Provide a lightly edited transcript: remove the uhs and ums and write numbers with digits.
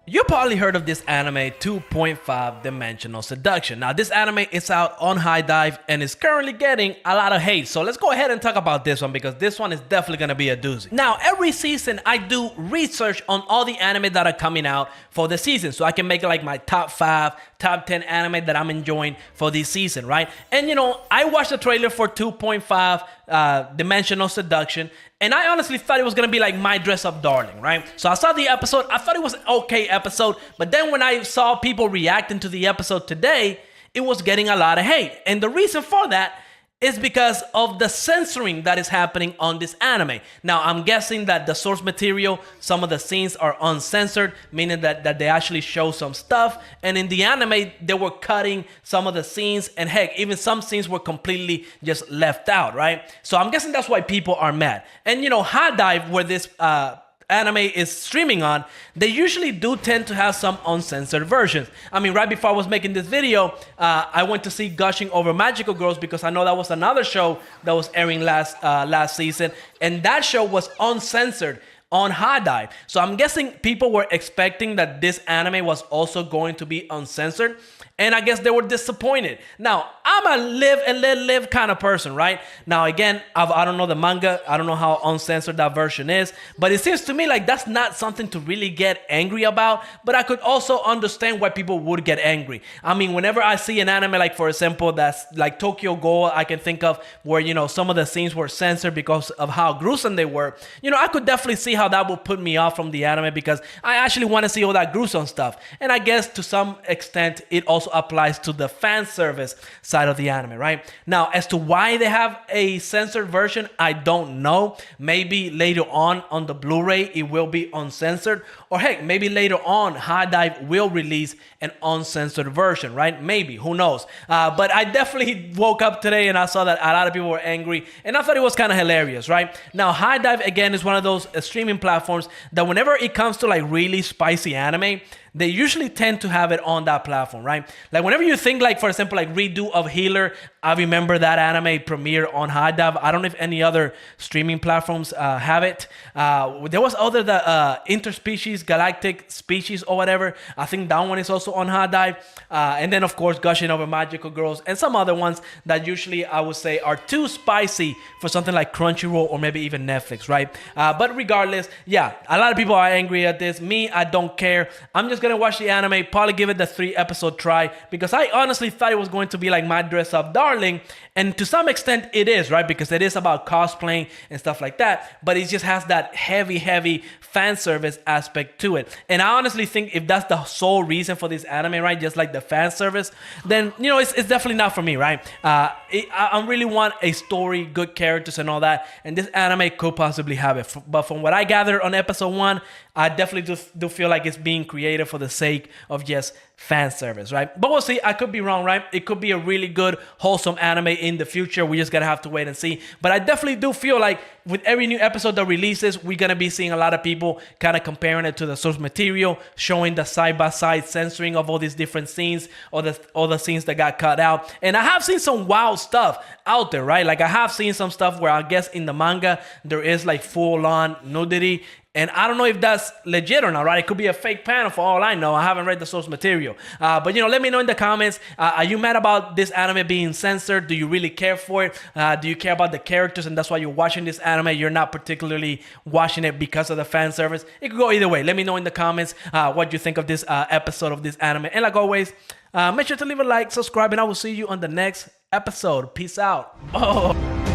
You probably heard of this anime 2.5 Dimensional Seduction. Now this anime is out on High Dive and is currently getting a lot of hate. So let's go ahead and talk about this one because this one is definitely going to be a doozy. Now every season I do research on all the anime that are coming out for the season. So I can make like my top 5, top 10 anime that I'm enjoying for this season, right? And you know, I watched the trailer for 2.5 Dimensional Seduction. And I honestly thought it was going to be like My Dress Up Darling, right? So I saw the episode. I thought it was an okay episode. But then when I saw people reacting to the episode today, it was getting a lot of hate. And the reason for that is because of the censoring that is happening on this anime. Now, I'm guessing that the source material, some of the scenes are uncensored, meaning that they actually show some stuff. And in the anime, they were cutting some of the scenes. And heck, even some scenes were completely just left out, right? So I'm guessing that's why people are mad. And you know, High Dive, where this anime is streaming on, they usually do tend to have some uncensored versions. I mean, right before I was making this video, I went to see Gushing Over Magical Girls because I know that was another show that was airing last season, and that show was uncensored on High Dive. So I'm guessing people were expecting that this anime was also going to be uncensored, and I guess they were disappointed. Now, I'm a live and let live kind of person, right? Now, again, I don't know the manga. I don't know how uncensored that version is, but it seems to me like that's not something to really get angry about, but I could also understand why people would get angry. I mean, whenever I see an anime, like for example, that's like Tokyo Ghoul, I can think of where, you know, some of the scenes were censored because of how gruesome they were. You know, I could definitely see how that would put me off from the anime because I actually want to see all that gruesome stuff. And I guess to some extent, it also applies to the fan service side of the anime, right? Now, as to why they have a censored version, I don't know. Maybe later on the Blu-ray, it will be uncensored. Or heck, maybe later on, High Dive will release an uncensored version, right? Maybe, who knows? But I definitely woke up today and I saw that a lot of people were angry. And I thought it was kind of hilarious, right? Now, High Dive, again, is one of those streaming platforms that whenever it comes to like really spicy anime, they usually tend to have it on that platform, right? Like whenever you think like, for example, like Redo of Healer, I remember that anime premiere on High Dive. I don't know if any other streaming platforms have it. There was other, the Interspecies, Galactic Species or whatever. I think that one is also on High Dive. And then of course, Gushing Over Magical Girls and some other ones that usually I would say are too spicy for something like Crunchyroll or maybe even Netflix, right? But regardless, yeah, a lot of people are angry at this. Me, I don't care. I'm just gonna watch the anime, probably give it the 3-episode try because I honestly thought it was going to be like My Dress Up Darling, and to some extent it is, right? Because it is about cosplaying and stuff like that, but it just has that heavy fan service aspect to it. And I honestly think if that's the sole reason for this anime, right, just like the fan service, then you know it's definitely not for me, right? I really want a story, good characters and all that, and this anime could possibly have it. But from what I gathered on episode 1, I definitely do feel like it's being created for the sake of just fan service, right? But we'll see. I could be wrong, right? It could be a really good, wholesome anime in the future. We just gotta have to wait and see. But I definitely do feel like with every new episode that releases, we're gonna be seeing a lot of people kind of comparing it to the source material, showing the side-by-side censoring of all these different scenes, or the scenes that got cut out. And I have seen some wild stuff out there, right? Like I have seen some stuff where I guess in the manga there is like full-on nudity. And I don't know if that's legit or not, right? It could be a fake panel for all I know. I haven't read the source material. But, you know, let me know in the comments. Are you mad about this anime being censored? Do you really care for it? Do you care about the characters and that's why you're watching this anime? You're not particularly watching it because of the fan service? It could go either way. Let me know in the comments what you think of this episode of this anime. And like always, make sure to leave a like, subscribe, and I will see you on the next episode. Peace out. Oh.